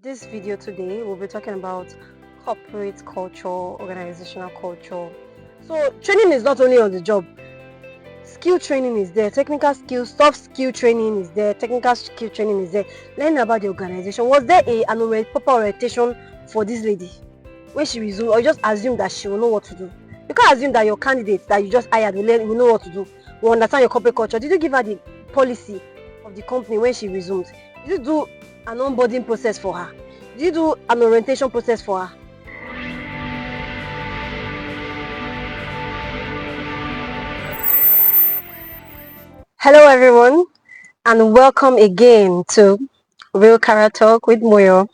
This video today, we'll be talking about corporate culture, organizational culture. So training is not only on the job. Skill training is there, technical skills, soft skill training is there, technical skill training is there. Learn about the organization. Was there proper orientation for this lady when she resumed, or you just assume that she will know what to do? You can't assume that your candidate that you just hired will know what to do, will understand your corporate culture. Did you give her the policy of the company when she resumed? Did you do an onboarding process for her? Did you do an orientation process for her? Hello everyone, and welcome again to Real Career Talk with Moyo.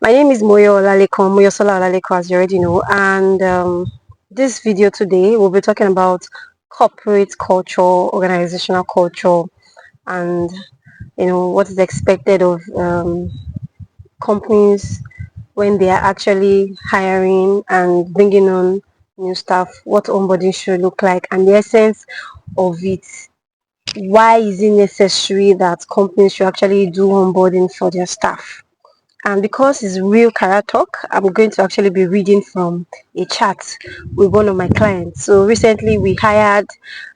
My name is Moyo Olaleko, Moyo Sola Olaleko, as you already know, and this video today we'll be talking about corporate culture, organizational culture, and what is expected of companies when they are actually hiring and bringing on new staff, what onboarding should look like, and the essence of it. Why is it necessary that companies should actually do onboarding for their staff? And because it's real career talk, I'm going to actually be reading from a chat with one of my clients. So recently we hired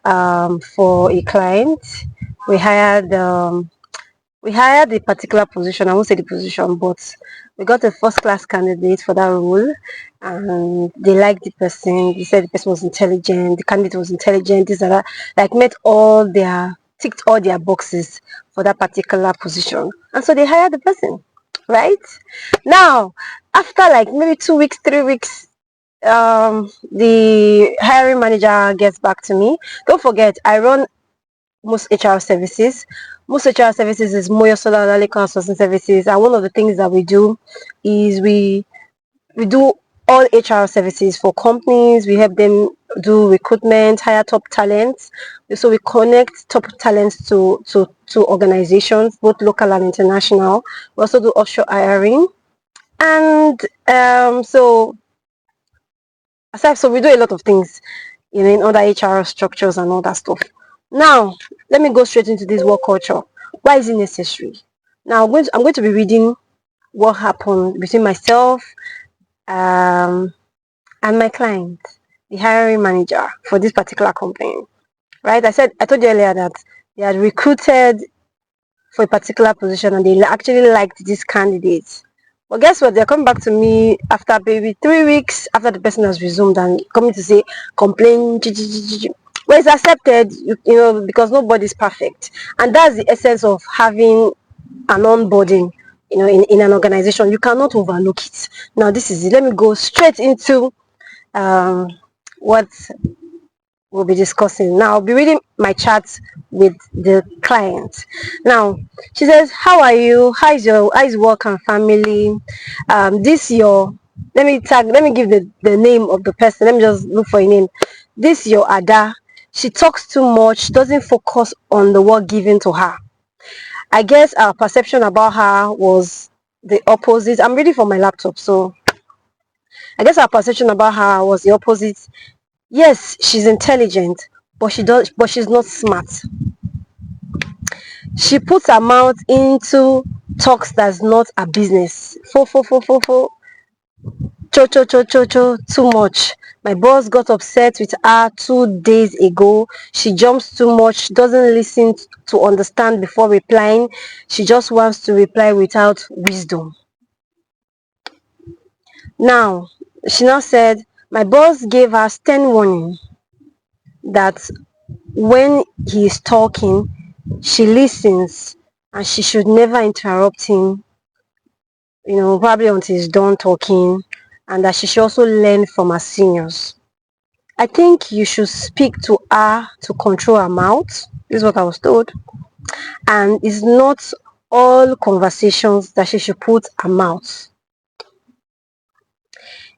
for a client. We hired a particular position. I won't say the position, but we got a first class candidate for that role, and they liked the person. They said the person was intelligent, the candidate was intelligent, this and that, like ticked all their boxes for that particular position. And so they hired the person. Right? Now, after like maybe 2 weeks, 3 weeks, the hiring manager gets back to me. Don't forget, I run most HR services. Most HR services is Moyo Solar Consulting Services, and one of the things that we do is we do all HR services for companies. We help them do recruitment, hire top talents. So we connect top talents to organizations, both local and international. We also do offshore hiring, and so we do a lot of things, in other HR structures and all that stuff. Now, let me go straight into this work culture. Why is it necessary? Now, I'm going to be reading what happened between myself and my client, the hiring manager for this particular company. Right? I told you earlier that they had recruited for a particular position and they actually liked this candidate. But guess what? They're coming back to me after maybe 3 weeks after the person has resumed and coming to say, complain. Well, it's accepted, because nobody's perfect. And that's the essence of having an onboarding, in an organization. You cannot overlook it. Now, this is it. Let me go straight into what we'll be discussing. Now, I'll be reading my chat with the client. Now, she says, how are you? How's work and family? This your let me give the name of the person. Let me just look for a name. This your Ada. She talks too much, doesn't focus on the work given to her. I guess our perception about her was the opposite. I'm reading from my laptop, so I guess our perception about her was the opposite. Yes, she's intelligent, but she's not smart. She puts her mouth into talks that's not a business. Fo, cho, too much. My boss got upset with her 2 days ago. She jumps too much, doesn't listen to understand before replying. She just wants to reply without wisdom. Now, she now said, my boss gave her stern warning that when he is talking, she listens and she should never interrupt him, probably until he's done talking, and that she should also learn from her seniors. I think you should speak to her to control her mouth. This is what I was told. And it's not all conversations that she should put her mouth.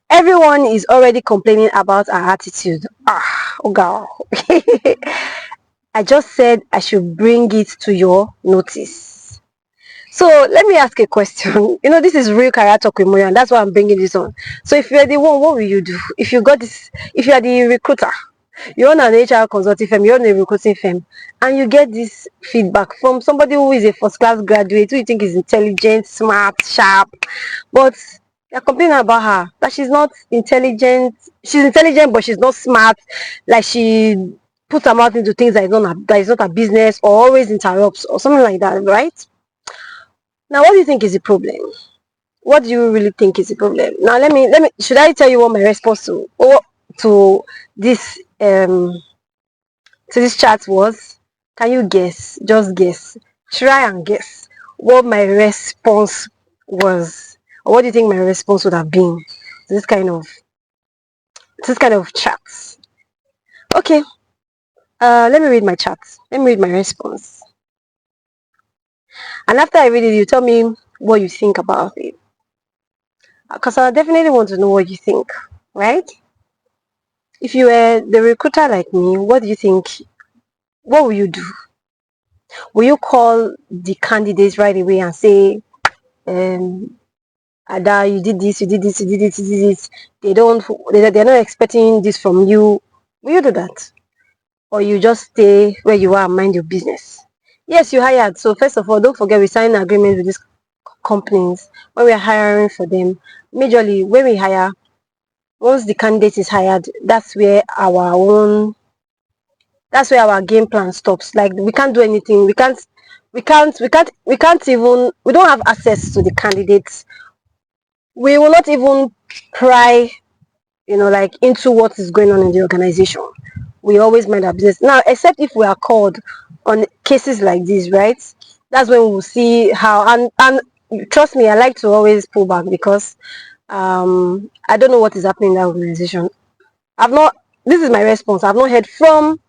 Everyone is already complaining about her attitude. Oh girl. I just said I should bring it to your notice. So let me ask a question. This is real career talk with Moyo, and that's why I'm bringing this on. So if you're the one, what will you do? If you are the recruiter, You're on an HR consulting firm, you're on a recruiting firm, and you get this feedback from somebody who is a first class graduate who you think is intelligent, smart, sharp, but you're complaining about her that she's not intelligent. She's intelligent, but she's not smart. Like she puts her mouth into things that is not a business, or always interrupts, or something like that, right? Now, what do you think is the problem? What do you really think is the problem? Now, let me. Should I tell you what my response to this chat was? Can you guess? Just guess. Try and guess what my response was, or what do you think my response would have been to this kind of chats? Okay. Let me read my chat. Let me read my response, and after I read it, you tell me what you think about it. Because I definitely want to know what you think, right? If you were the recruiter like me, what do you think? What will you do? Will you call the candidates right away and say, Ada, you did this, you did this, you did this, you did this. They're not expecting this from you. Will you do that? Or you just stay where you are and mind your business? Yes, you hired. So first of all, don't forget we sign an agreement with these companies when we are hiring for them. Majorly, when we hire, once the candidate is hired, that's where our game plan stops. Like we can't do anything. We don't have access to the candidates. We will not even pry, like into what is going on in the organization. We always mind our business. Now, except if we are called on cases like this, right? That's when we'll see how, and trust me, I like to always pull back because I don't know what is happening in that organization. This is my response. I've not heard from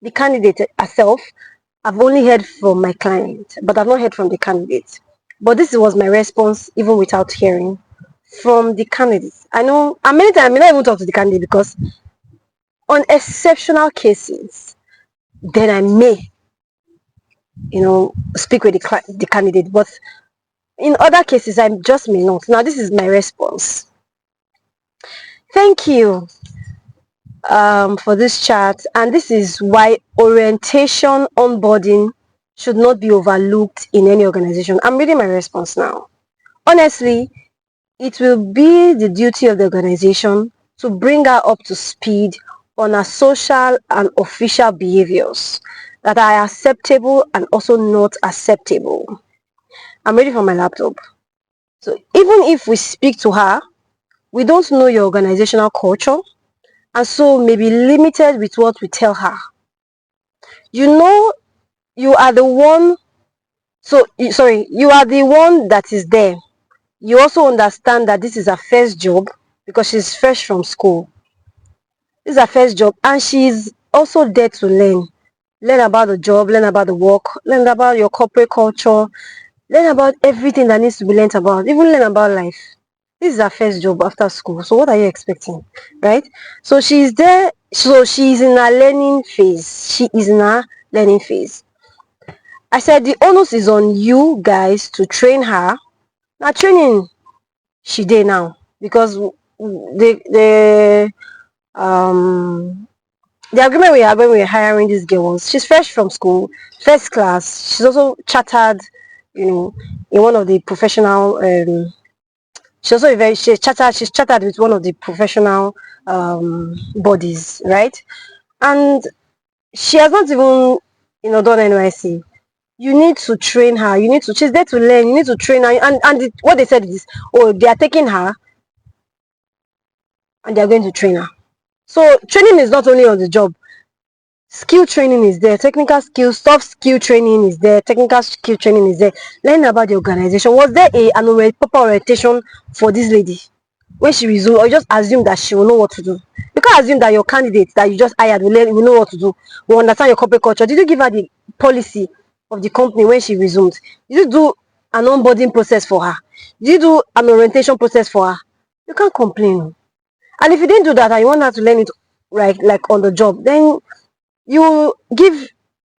the candidate herself. I've only heard from my client, but I've not heard from the candidate. But this was my response even without hearing from the candidate. I know, and many times I may not even talk to the candidate because on exceptional cases, then I may, speak with the candidate. But in other cases, I just may not. Now, this is my response. Thank you for this chat, and this is why orientation onboarding should not be overlooked in any organization. I'm reading my response now. Honestly, it will be the duty of the organization to bring her up to speed on her social and official behaviors that are acceptable and also not acceptable. I'm ready for my laptop. So even if we speak to her, we don't know your organizational culture, and so may be limited with what we tell her. You are the one, you are the one that is there. You also understand that this is her first job because she's fresh from school. This is her first job, and she's also there to learn about the job, learn about the work, learn about your corporate culture, learn about everything that needs to be learned about, even learn about life. This is her first job after school, so what are you expecting, right? So she's there, so she's in her learning phase. She is in her learning phase. I said the onus is on you guys to train her. Now training she did now because the agreement we had when we were hiring this girl was she's fresh from school, first class. She's also chartered, in one of the professional. She's chartered with one of the professional bodies, right? And she has not even done NYC. You need to train her. She's there to learn. You need to train her. And what they said is, oh, they are taking her and they are going to train her. So training is not only on the job. Skill training is there, technical skills, soft skill training is there, technical skill training is there. Learn about the organization. Was there an proper orientation for this lady when she resumed, or you just assume that she will know what to do? You can't assume that your candidate that you just hired will know what to do, will understand your corporate culture. Did you give her the policy of the company when she resumed? Did you do an onboarding process for her? Did you do an orientation process for her? You can't complain. And if you didn't do that and you want her to learn it like on the job, then you give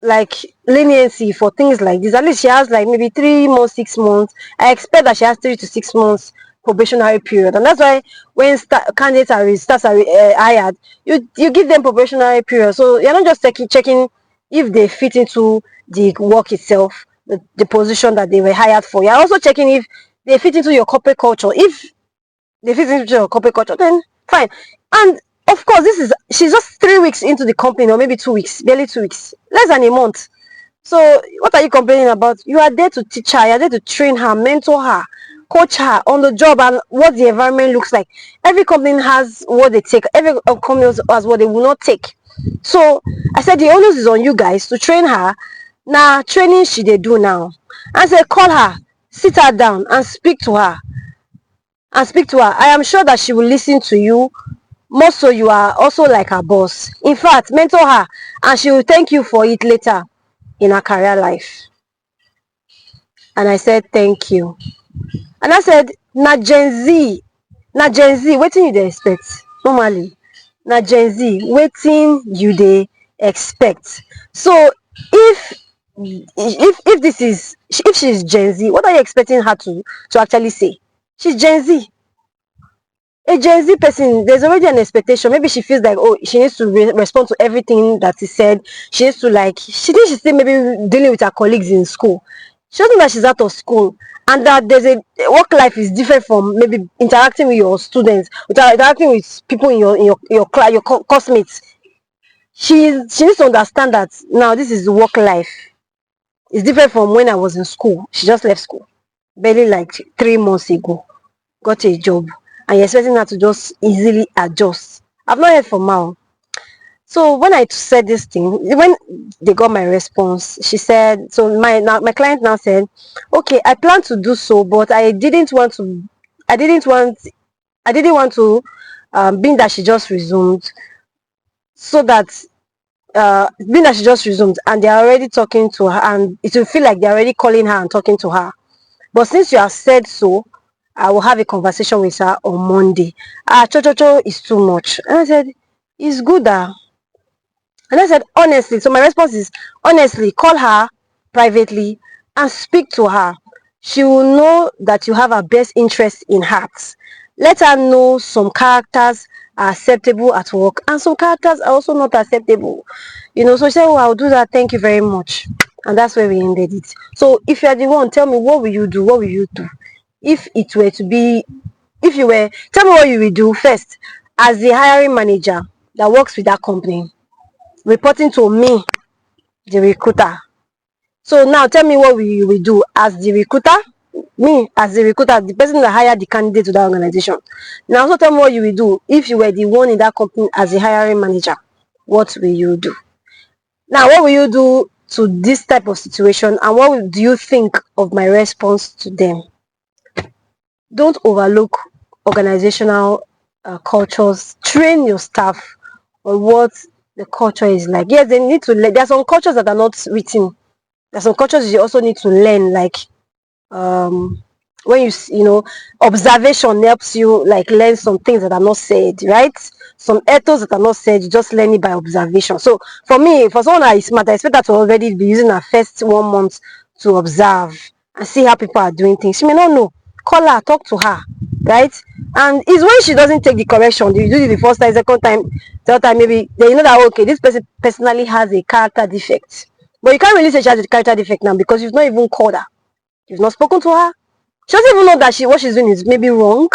like leniency for things like this. At least she has like maybe 3 months, 6 months. I expect that she has 3 to 6 months probationary period, and that's why when candidates are hired, you give them probationary period. So you're not just checking if they fit into the work itself, the position that they were hired for. You're also checking if they fit into your corporate culture. If they fit into your corporate culture, then fine. And of course, she's just 3 weeks into the company, or maybe 2 weeks, barely 2 weeks, less than a month. So what are you complaining about? You are there to teach her, you're there to train her, mentor her, coach her on the job and what the environment looks like. Every company has what they take, every company has what they will not take. So I said the onus is on you guys to train her. Now training she they do now. I said call her, sit her down and speak to her. I am sure that she will listen to you. More so you are also like her boss. In fact, mentor her and she will thank you for it later in her career life. And I said thank you. And I said na Gen Z, wetin you dey expect normally? Na Gen Z, wetin you dey expect? So if this is, if she's Gen Z, what are you expecting her to actually say? She's Gen Z. A Gen Z person, there's already an expectation. Maybe she feels like, oh, she needs to respond to everything that is said. She needs to, like, she thinks she's still maybe dealing with her colleagues in school. She doesn't know that she's out of school, and that there's a work life is different from maybe interacting with your students, interacting with people in your class, your classmates. She needs to understand that now this is work life. It's different from when I was in school. She just left school, barely like 3 months ago, got a job, and you're expecting her to just easily adjust. I've not heard from her. So when I said this thing, when they got my response, she said, so my client now said, okay, I plan to do so, but I didn't want to, being that she just resumed, so that being that she just resumed and they're already talking to her, and it will feel like they're already calling her and talking to her. But since you have said so, I will have a conversation with her on Monday. Cho is too much. And I said, it's good that. And I said, honestly, so my response is, honestly, call her privately and speak to her. She will know that you have her best interest in heart. Let her know some characters are acceptable at work and some characters are also not acceptable. So she said, oh, I'll do that. Thank you very much. And that's where we ended it. So if you are the one, tell me, what will you do? What will you do? If it were to be, tell me what you will do first as the hiring manager that works with that company, reporting to me, the recruiter. So now tell me what you will do as the recruiter, me as the recruiter, the person that hired the candidate to that organization. Now also tell me what you will do if you were the one in that company as the hiring manager. What will you do? Now what will you do to this type of situation, and what do you think of my response to them? Don't overlook organizational cultures. Train your staff on what the culture is like. Yes, they need to learn. There are some cultures that are not written. There are some cultures you also need to learn, like when observation helps you like learn some things that are not said, right? Some ethos that are not said, you just learn it by observation. So for me, for someone that is smart, I expect her to already be using her first 1 month to observe and see how people are doing things. She may not know. Call her, talk to her, right? And it's when she doesn't take the correction, you do it the first time, second time, third time, maybe then you know that okay, this person personally has a character defect. But you can't really say she has a character defect now because you've not even called her. You've not spoken to her. She doesn't even know that what she's doing is maybe wrong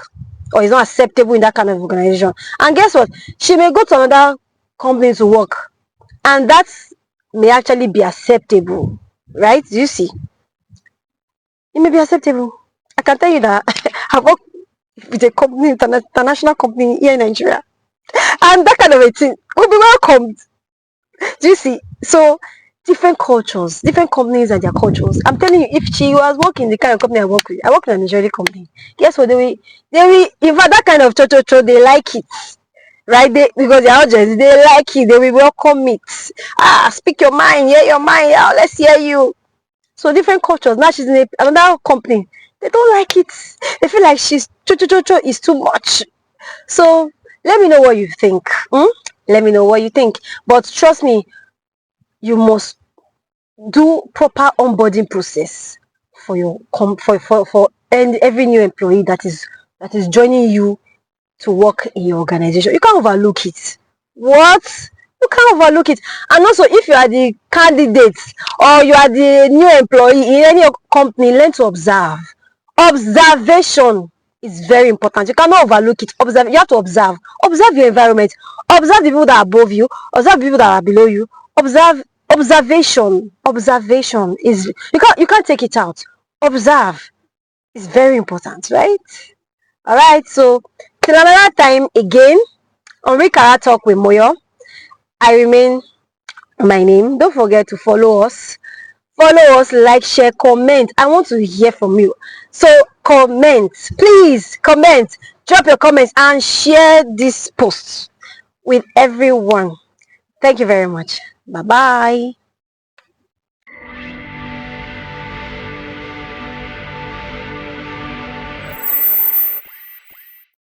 or is not acceptable in that kind of organization. And guess what? She may go to another company to work, and that may actually be acceptable, right? Do you see? It may be acceptable. I can tell you that I've worked with a company, international company here in Nigeria, and that kind of a thing will be welcomed. Do you see? So different cultures, different companies and their cultures. I'm telling you, if she was working the kind of company I work with, I work in an Israeli company. Guess what? They will, in fact, that kind of cho, they like it, right? Because they're audience, they like it. They will welcome it. Speak your mind, hear your mind. Yeah, let's hear you. So different cultures. Now she's in another company. They don't like it. They feel like she's cho is too much. So let me know what you think. Let me know what you think. But trust me, you must do proper onboarding process for your for every new employee that is that is joining you to work in your organization. You can't overlook it. What? You can't overlook it. And also, if you are the candidate or you are the new employee in any company, learn to observe. Observation is very important. You cannot overlook it. Observe. You have to observe. Observe your environment. Observe the people that are above you. Observe the people that are below you. Observe. Observation. Observation is, you can't take it out. Observe is very important, right? All right. So till another time again on Rikara Talk with Moyo. I remain my name. Don't forget to follow us. Follow us, like, share, comment. I want to hear from you. So comment, please comment. Drop your comments and share this post with everyone. Thank you very much. Bye bye.